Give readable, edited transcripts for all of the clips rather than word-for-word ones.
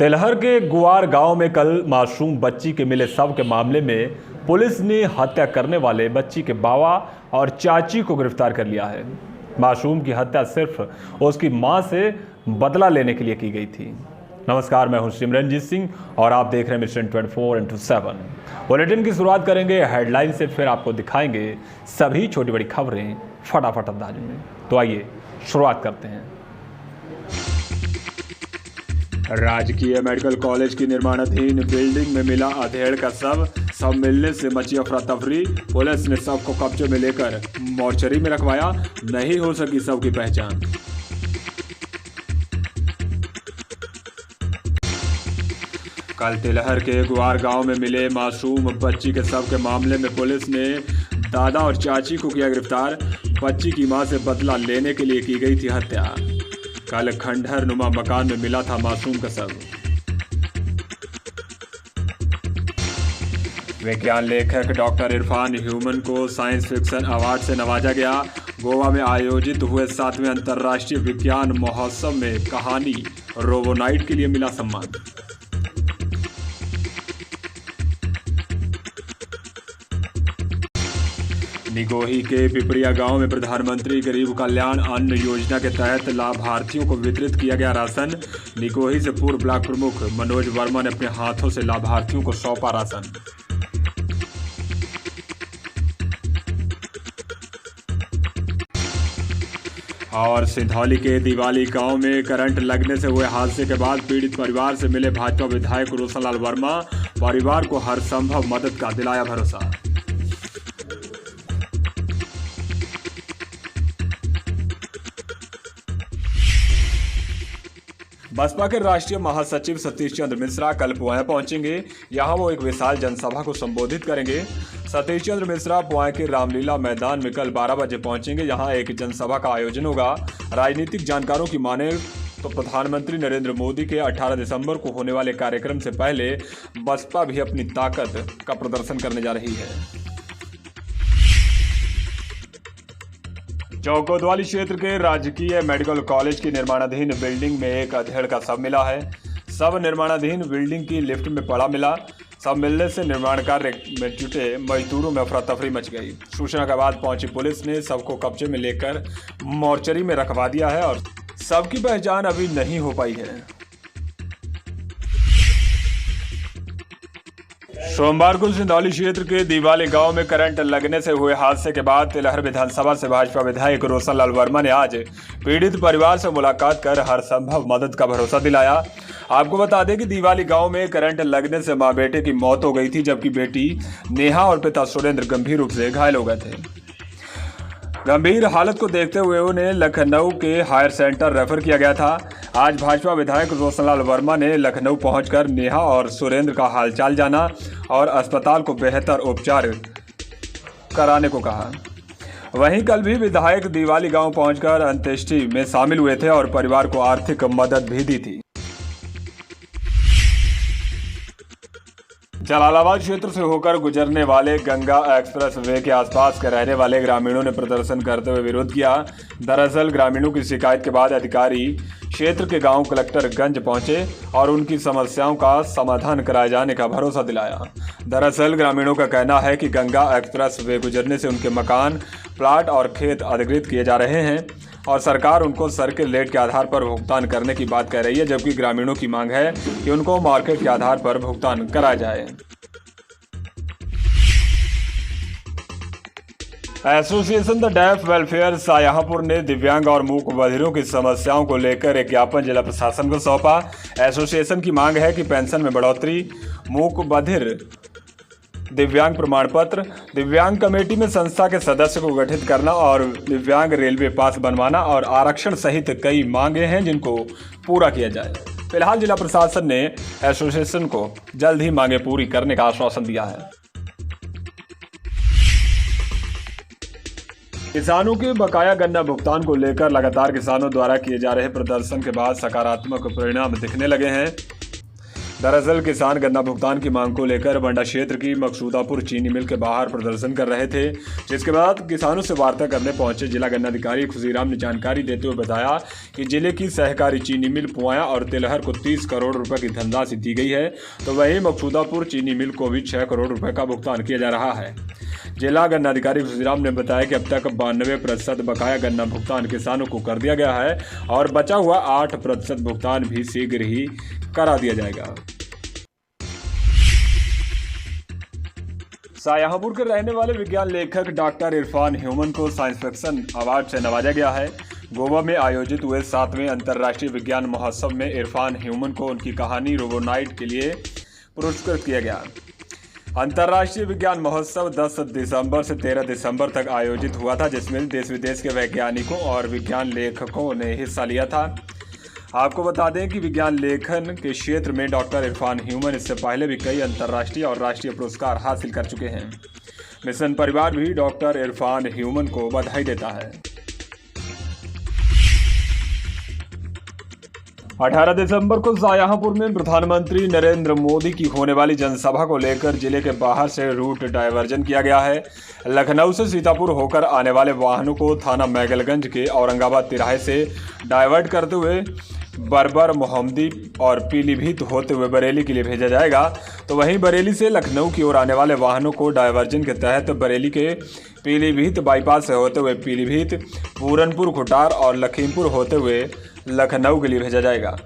तेलहर के गुआर गांव में कल मासूम बच्ची के मिले शव के मामले में पुलिस ने हत्या करने वाले बच्ची के बाबा और चाची को गिरफ्तार कर लिया है। मासूम की हत्या सिर्फ उसकी मां से बदला लेने के लिए की गई थी। नमस्कार, मैं हूं सिमरनजीत सिंह और आप देख रहे हैं मिशन 24/7। बुलेटिन की शुरुआत करेंगे हेडलाइन से, फिर आपको दिखाएंगे सभी छोटी बड़ी खबरें फटाफट अंदाज में। तो आइए शुरुआत करते हैं। राजकीय मेडिकल कॉलेज की निर्माणाधीन बिल्डिंग में मिला अधेड़ का शव मिलने से मची अफरा तफरी। पुलिस ने शव को कब्जे में लेकर मोर्चरी में रखवाया, नहीं हो सकी शव की पहचान। कल तेलहर के गुआर गांव में मिले मासूम बच्ची के शव के मामले में पुलिस ने दादा और चाची को किया गिरफ्तार। बच्ची की मां से बदला लेने के लिए की गई थी हत्या। कल खंडहर नुमा मकान में मिला था मासूम का शव। विज्ञान लेखक डॉक्टर इरफान ह्यूमन को साइंस फिक्शन अवार्ड से नवाजा गया। गोवा में आयोजित हुए 7वें अंतर्राष्ट्रीय विज्ञान महोत्सव में कहानी रोबोनाइट के लिए मिला सम्मान। निगोही के पिपरिया गांव में प्रधानमंत्री गरीब कल्याण अन्न योजना के तहत लाभार्थियों को वितरित किया गया राशन। निगोही से पूर्व ब्लॉक प्रमुख मनोज वर्मा ने अपने हाथों से लाभार्थियों को सौंपा राशन। और सिंधौली के दिवाली गांव में करंट लगने से हुए हादसे के बाद पीड़ित परिवार से मिले भाजपा विधायक रोशनलाल वर्मा। परिवार को हर संभव मदद का दिलाया भरोसा। बसपा के राष्ट्रीय महासचिव सतीश चंद्र मिश्रा कल पुआया पहुंचेंगे। यहां वो एक विशाल जनसभा को संबोधित करेंगे। सतीश चंद्र मिश्रा पुआया के रामलीला मैदान में कल 12 बजे पहुंचेंगे। यहां एक जनसभा का आयोजन होगा। राजनीतिक जानकारों की माने तो प्रधानमंत्री नरेंद्र मोदी के 18 दिसंबर को होने वाले कार्यक्रम से पहले बसपा भी अपनी ताकत का प्रदर्शन करने जा रही है। चौकोतवाली क्षेत्र के राजकीय मेडिकल कॉलेज की निर्माणाधीन बिल्डिंग में एक अधेड़ का शव मिला है। शव निर्माणाधीन बिल्डिंग की लिफ्ट में पड़ा मिला। शव मिलने से निर्माण कार्य में जुटे मजदूरों में अफरा तफरी मच गई। सूचना के बाद पहुंची पुलिस ने शव को कब्जे में लेकर मोर्चरी में रखवा दिया है और शव की पहचान अभी नहीं हो पाई है। सोमवार को सिंधौली क्षेत्र के दिवाली गांव में करंट लगने से हुए हादसे के बाद तेलहर विधानसभा से भाजपा विधायक रोशनलाल वर्मा ने आज पीड़ित परिवार से मुलाकात कर हर संभव मदद का भरोसा दिलाया। आपको बता दें कि दिवाली गांव में करंट लगने से मां बेटे की मौत हो गई थी, जबकि बेटी नेहा और पिता सुरेंद्र गंभीर रूप से घायल हो गए थे। गंभीर हालत को देखते हुए उन्हें लखनऊ के हायर सेंटर रेफर किया गया था। आज भाजपा विधायक रोशनलाल वर्मा ने लखनऊ पहुंचकर नेहा और सुरेंद्र का हालचाल जाना और अस्पताल को बेहतर उपचार कराने को कहा। वहीं कल भी विधायक दिवाली गांव पहुंचकर अंत्येष्टि में शामिल हुए थे और परिवार को आर्थिक मदद भी दी थी। जलालाबाद क्षेत्र से होकर गुजरने वाले गंगा एक्सप्रेस वे के आसपास के रहने वाले ग्रामीणों ने प्रदर्शन करते हुए विरोध किया। दरअसल ग्रामीणों की शिकायत के बाद अधिकारी क्षेत्र के गांव कलेक्टरगंज पहुंचे और उनकी समस्याओं का समाधान कराए जाने का भरोसा दिलाया। दरअसल ग्रामीणों का कहना है कि गंगा एक्सप्रेस वे गुजरने से उनके मकान, प्लाट और खेत अधिग्रहित किए जा रहे हैं और सरकार उनको सर्किल रेट के आधार पर भुगतान करने की बात कह रही है, जबकि ग्रामीणों की मांग है कि उनको मार्केट के आधार पर भुगतान कराया जाए। Association the deaf welfare Shahjahanpur ने दिव्यांग और मूक बधिरों की समस्याओं को लेकर एक ज्ञापन जिला प्रशासन को सौंपा। एसोसिएशन की मांग है कि पेंशन में बढ़ोतरी, मूक बधिर दिव्यांग प्रमाण पत्र, दिव्यांग कमेटी में संस्था के सदस्य को गठित करना और दिव्यांग रेलवे पास बनवाना और आरक्षण सहित कई मांगे हैं जिनको पूरा किया जाए। फिलहाल जिला प्रशासन ने एसोसिएशन को जल्द ही मांगे पूरी करने का आश्वासन दिया है। किसानों के बकाया गन्ना भुगतान को लेकर लगातार किसानों द्वारा किए जा रहे प्रदर्शन के बाद सकारात्मक परिणाम दिखने लगे हैं। दरअसल किसान गन्ना भुगतान की मांग को लेकर बंडा क्षेत्र की मकसूदापुर चीनी मिल के बाहर प्रदर्शन कर रहे थे, जिसके बाद किसानों से वार्ता करने पहुंचे जिला गन्ना अधिकारी खुशीराम ने जानकारी देते हुए बताया कि जिले की सहकारी चीनी मिल पुआया और तिलहर को 30 करोड़ रुपए की धनराशि दी गई है, तो वहीं मकसूदापुर चीनी मिल को भी 6 करोड़ रुपए का भुगतान किया जा रहा है। जिला गन्ना अधिकारी खुशीराम ने बताया कि अब तक 92% बकाया गन्ना भुगतान किसानों को कर दिया गया है और बचा हुआ 8% भुगतान भी शीघ्र ही करा दिया जाएगा। शाहजहांपुर के रहने वाले विज्ञान लेखक डॉक्टर इरफान ह्यूमन को साइंस फिक्शन अवार्ड से नवाजा गया है। गोवा में आयोजित हुए 7वें अंतर्राष्ट्रीय विज्ञान महोत्सव में इरफान ह्यूमन को उनकी कहानी रोबोनाइट के लिए पुरस्कृत किया गया। अंतर्राष्ट्रीय विज्ञान महोत्सव 10 दिसंबर से 13 दिसंबर तक आयोजित हुआ था, जिसमें देश विदेश के वैज्ञानिकों और विज्ञान लेखकों ने हिस्सा लिया था। आपको बता दें कि विज्ञान लेखन के क्षेत्र में डॉक्टर इरफान ह्यूमन इससे पहले भी कई अंतर्राष्ट्रीय और राष्ट्रीय पुरस्कार हासिल कर चुके हैं। मिशन परिवार भी डॉक्टर इरफान ह्यूमन को बधाई देता है। 18 दिसंबर को शाहजहांपुर में प्रधानमंत्री नरेंद्र मोदी की होने वाली जनसभा को लेकर जिले के बाहर से रूट डायवर्जन किया गया है। लखनऊ से सीतापुर होकर आने वाले वाहनों को थाना मैगलगंज के औरंगाबाद तिराहे से डायवर्ट करते हुए बरबर, मोहम्मदी और पीलीभीत होते हुए बरेली के लिए भेजा जाएगा। तो वहीं बरेली से लखनऊ की ओर आने वाले वाहनों को डायवर्जन के तहत बरेली के पीलीभीत बाईपास से होते हुए पीलीभीत, पूरनपुर, खुटार और लखीमपुर होते हुए लखनऊ के लिए भेजा जाएगा।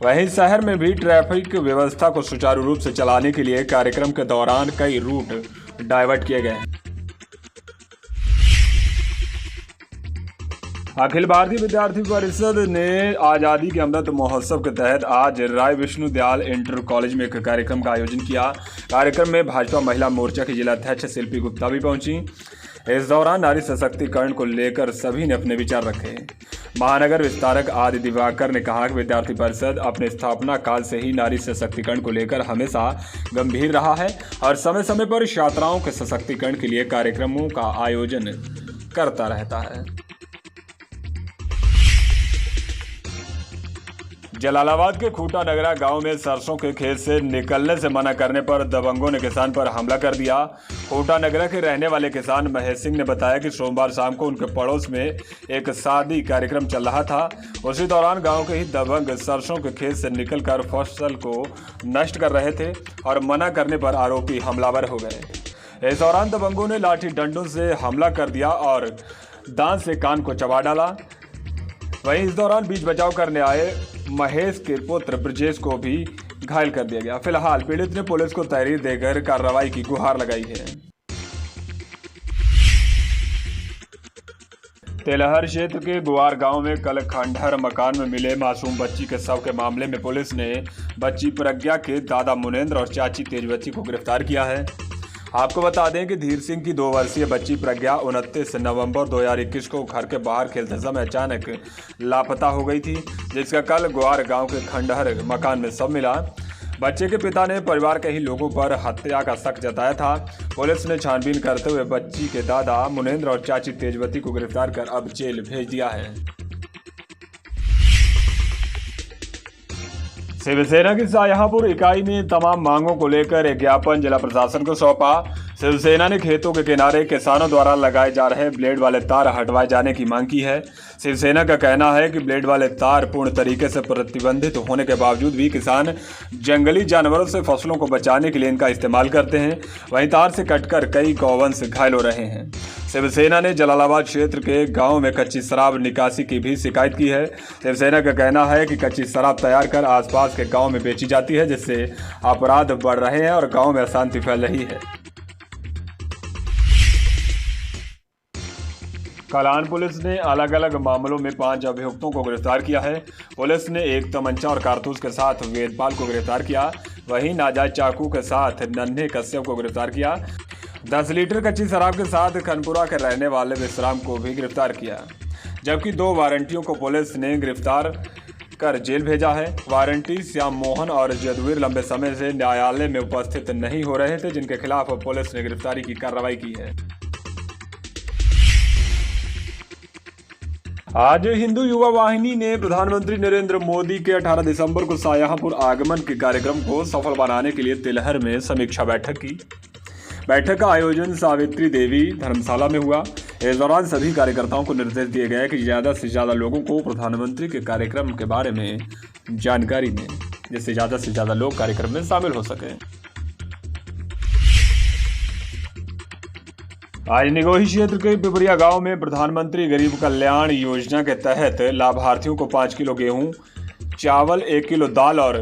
वहीं शहर में भी ट्रैफिक व्यवस्था को सुचारू रूप से चलाने के लिए कार्यक्रम के दौरान कई रूट डाइवर्ट किए गए हैं। अखिल भारतीय विद्यार्थी परिषद ने आज़ादी के अमृत महोत्सव के तहत आज राय विष्णुदयाल इंटर कॉलेज में एक कार्यक्रम का आयोजन किया। कार्यक्रम में भाजपा महिला मोर्चा की जिला अध्यक्ष शिल्पी गुप्ता भी पहुंची। इस दौरान नारी सशक्तिकरण को लेकर सभी ने अपने विचार रखे। महानगर विस्तारक आदि दिवाकर ने कहा कि विद्यार्थी परिषद अपने स्थापना काल से ही नारी सशक्तिकरण को लेकर हमेशा गंभीर रहा है और समय समय पर छात्राओं के सशक्तिकरण के लिए कार्यक्रमों का आयोजन करता रहता है। जलालाबाद के खूटा नगरा गांव में सरसों के खेत से निकलने से मना करने पर दबंगों ने किसान पर हमला कर दिया। खूटा नगरा के रहने वाले किसान महेश सिंह ने बताया कि सोमवार शाम को उनके पड़ोस में एक शादी कार्यक्रम चल रहा था। उसी दौरान गांव के ही दबंग सरसों के खेत से निकलकर फसल को नष्ट कर रहे थे और मना करने पर आरोपी हमलावर हो गए। इस दौरान दबंगों ने लाठी डंडों से हमला कर दिया और दांत से कान को चबा डाला। वहीं इस दौरान बीच बचाव करने आए महेश के पुत्र ब्रजेश को भी घायल कर दिया गया। फिलहाल पीड़ित ने पुलिस को तहरीर देकर कार्रवाई की गुहार लगाई है। तेलहर क्षेत्र के गुआर गांव में कल खंडहर मकान में मिले मासूम बच्ची के शव के मामले में पुलिस ने बच्ची प्रज्ञा के दादा मुनेंद्र और चाची तेजबच्ची को गिरफ्तार किया है। आपको बता दें कि धीर सिंह की 2 वर्षीय बच्ची प्रज्ञा 29 नवंबर 2021 को घर के बाहर खेलते समय अचानक लापता हो गई थी, जिसका कल गुआर गांव के खंडहर मकान में शव मिला। बच्चे के पिता ने परिवार के ही लोगों पर हत्या का शक जताया था। पुलिस ने छानबीन करते हुए बच्ची के दादा मुनेंद्र और चाची तेजवती को गिरफ्तार कर अब जेल भेज दिया है। शिवसेना की शाहजहांपुर इकाई ने तमाम मांगों को लेकर एक ज्ञापन जिला प्रशासन को सौंपा। शिवसेना ने खेतों के किनारे किसानों द्वारा लगाए जा रहे ब्लेड वाले तार हटवाए जाने की मांग की है। शिवसेना का कहना है कि ब्लेड वाले तार पूर्ण तरीके से प्रतिबंधित होने के बावजूद भी किसान जंगली जानवरों से फसलों को बचाने के लिए इनका इस्तेमाल करते हैं। वहीं तार से कटकर कई गौवंश घायल हो रहे हैं। शिवसेना ने जलालाबाद क्षेत्र के गांव में कच्ची शराब निकासी की भी शिकायत की है। शिवसेना का कहना है कि कच्ची शराब तैयार कर आसपास के गांव में बेची जाती है, जिससे अपराध बढ़ रहे हैं और गांव में अशांति फैल रही है। कलान पुलिस ने अलग अलग मामलों में 5 अभियुक्तों को गिरफ्तार किया है। पुलिस ने एक तमंचा और कारतूस के साथ वेदपाल को गिरफ्तार किया। वहीं नाजायज चाकू के साथ नन्हे कश्यप को गिरफ्तार किया। 10 लीटर कच्ची शराब के साथ खनपुरा के रहने वाले विश्राम को भी गिरफ्तार किया, जबकि 2 वारंटियों को पुलिस ने गिरफ्तार कर जेल भेजा है। वारंटी श्याम मोहन और जदवीर लंबे समय से न्यायालय में उपस्थित नहीं हो रहे थे, जिनके खिलाफ पुलिस ने गिरफ्तारी की कार्रवाई की है। आज हिंदू युवा वाहिनी ने प्रधानमंत्री नरेंद्र मोदी के 18 दिसंबर को शाहजहांपुर आगमन के कार्यक्रम को सफल बनाने के लिए तिलहर में समीक्षा बैठक की। बैठक का आयोजन सावित्री देवी धर्मशाला में हुआ। इस दौरान सभी कार्यकर्ताओं को निर्देश दिए गए कि ज़्यादा से ज़्यादा लोगों को प्रधानमंत्री के कार्यक्रम के बारे में जानकारी दें, जिससे ज़्यादा से ज़्यादा लोग कार्यक्रम में शामिल हो सकें। आज निगोही क्षेत्र के पिपरिया गांव में प्रधानमंत्री गरीब कल्याण योजना के तहत लाभार्थियों को 5 किलो गेहूं, चावल, 1 किलो दाल और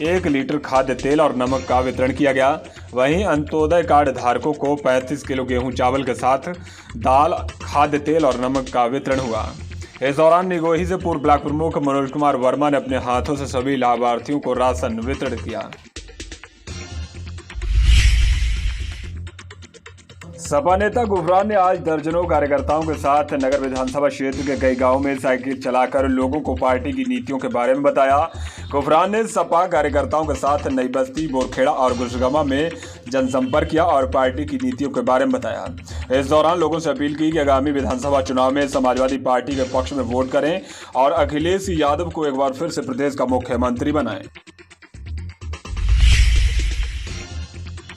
1 लीटर खाद्य तेल और नमक का वितरण किया गया। वहीं अंत्योदय कार्ड धारकों को 35 किलो गेहूं चावल के साथ दाल, खाद्य तेल और नमक का वितरण हुआ। इस दौरान निगोही से पूर्व ब्लॉक प्रमुख मनोज कुमार वर्मा ने अपने हाथों से सभी लाभार्थियों को राशन वितरण किया। सपा नेता गुफरान ने आज दर्जनों कार्यकर्ताओं के साथ नगर विधानसभा क्षेत्र के कई गांवों में साइकिल चलाकर लोगों को पार्टी की नीतियों के बारे में बताया। गुफरान ने सपा कार्यकर्ताओं के साथ नई बस्ती, बोरखेड़ा और गुसगमा में जनसंपर्क किया और पार्टी की नीतियों के बारे में बताया। इस दौरान लोगों से अपील की कि आगामी विधानसभा चुनाव में समाजवादी पार्टी के पक्ष में वोट करें और अखिलेश यादव को एक बार फिर से प्रदेश का मुख्यमंत्री बनाएं।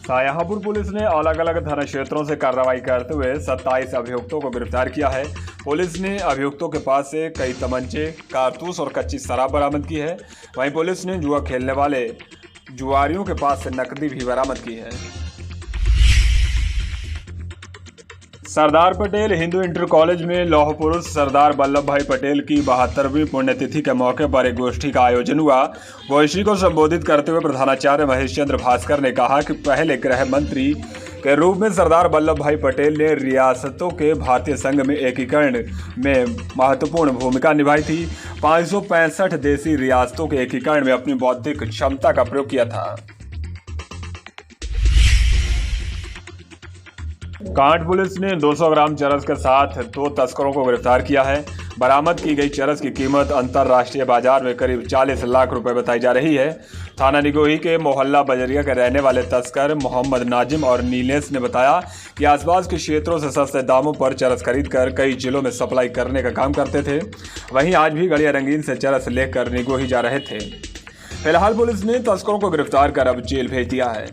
शाहजहांपुर पुलिस ने अलग अलग थाना क्षेत्रों से कार्रवाई करते हुए 27 अभियुक्तों को गिरफ्तार किया है। पुलिस ने अभियुक्तों के पास से कई तमंचे, कारतूस और कच्ची शराब बरामद की है। वहीं पुलिस ने जुआ खेलने वाले जुआरियों के पास से नकदी भी बरामद की है। सरदार पटेल हिंदू इंटर कॉलेज में लौह पुरुष सरदार वल्लभ भाई पटेल की 72वीं पुण्यतिथि के मौके पर एक गोष्ठी का आयोजन हुआ। गोष्ठी को संबोधित करते हुए प्रधानाचार्य महेश चंद्र भास्कर ने कहा कि पहले गृह मंत्री के रूप में सरदार वल्लभ भाई पटेल ने रियासतों के भारतीय संघ में एकीकरण में महत्वपूर्ण भूमिका निभाई थी। 565 देशी रियासतों के एकीकरण में अपनी बौद्धिक क्षमता का प्रयोग किया था। कांट पुलिस ने 200 ग्राम चरस के साथ 2 तस्करों को गिरफ्तार किया है। बरामद की गई चरस की कीमत अंतर्राष्ट्रीय बाजार में करीब 40 लाख रुपए बताई जा रही है। थाना निगोही के मोहल्ला बजरिया के रहने वाले तस्कर मोहम्मद नाजिम और नीलेश ने बताया कि आसपास के क्षेत्रों से सस्ते दामों पर चरस खरीदकर कई जिलों में सप्लाई करने का काम करते थे। वहीं आज भी गड़िया रंगीन से चरस लेकर निगोही जा रहे थे। फिलहाल पुलिस ने तस्करों को गिरफ्तार कर अब जेल भेज दिया है।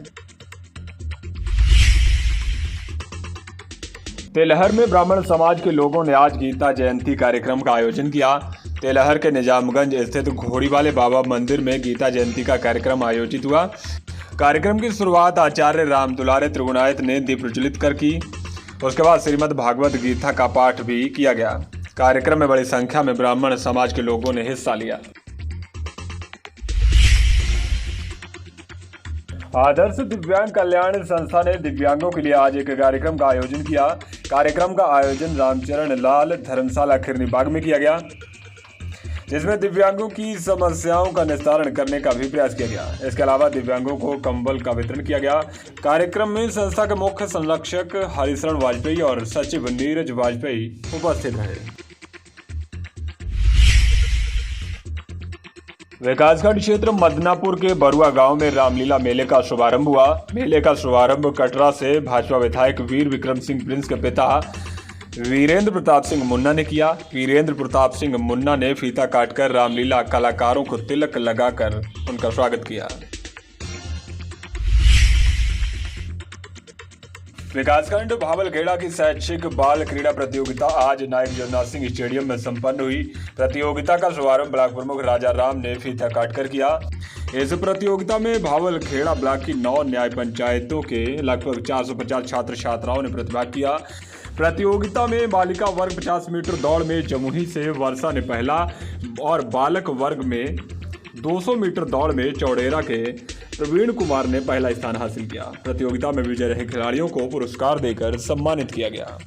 तिलहर में ब्राह्मण समाज के लोगों ने आज गीता जयंती कार्यक्रम का आयोजन किया। तिलहर के निजामगंज स्थित घोड़ी वाले बाबा मंदिर में गीता जयंती का कार्यक्रम आयोजित हुआ। कार्यक्रम की शुरुआत आचार्य राम दुलारे त्रिगुणायत ने दीप प्रज्वलित कर की। उसके बाद श्रीमद् भागवत गीता का पाठ भी किया गया। कार्यक्रम में बड़ी संख्या में ब्राह्मण समाज के लोगों ने हिस्सा लिया। आदर्श दिव्यांग कल्याण संस्था ने दिव्यांगों के लिए आज एक कार्यक्रम का आयोजन किया। कार्यक्रम का आयोजन रामचरण लाल धर्मशाला खिरनी बाग में किया गया, जिसमें दिव्यांगों की समस्याओं का निस्तारण करने का भी प्रयास किया गया। इसके अलावा दिव्यांगों को कंबल का वितरण किया गया। कार्यक्रम में संस्था के मुख्य संरक्षक हरिशरण वाजपेयी और सचिव नीरज वाजपेयी उपस्थित रहे। विकासखंड क्षेत्र मदनापुर के बरुआ गांव में रामलीला मेले का शुभारंभ हुआ। मेले का शुभारंभ कटरा से भाजपा विधायक वीर विक्रम सिंह प्रिंस के पिता वीरेंद्र प्रताप सिंह मुन्ना ने किया। वीरेंद्र प्रताप सिंह मुन्ना ने फीता काटकर रामलीला कलाकारों को तिलक लगाकर उनका स्वागत किया। विकासखंड भावलखेड़ा की शैक्षिक बाल क्रीड़ा प्रतियोगिता आज नायक जगन्नाथ सिंह स्टेडियम में संपन्न हुई। प्रतियोगिता का शुभारंभ ब्लॉक प्रमुख राजा राम ने फीता काटकर किया। इस प्रतियोगिता में भावलखेड़ा ब्लॉक की 9 न्याय पंचायतों के लगभग 450 छात्र छात्राओं ने प्रतिभाग किया। प्रतियोगिता में बालिका वर्ग 50 मीटर दौड़ में जमुई से वर्षा ने पहला और बालक वर्ग में 200 मीटर दौड़ में चौड़ेरा के प्रवीण कुमार ने पहला स्थान हासिल किया। प्रतियोगिता में विजय रहे खिलाड़ियों को पुरस्कार देकर सम्मानित किया गया।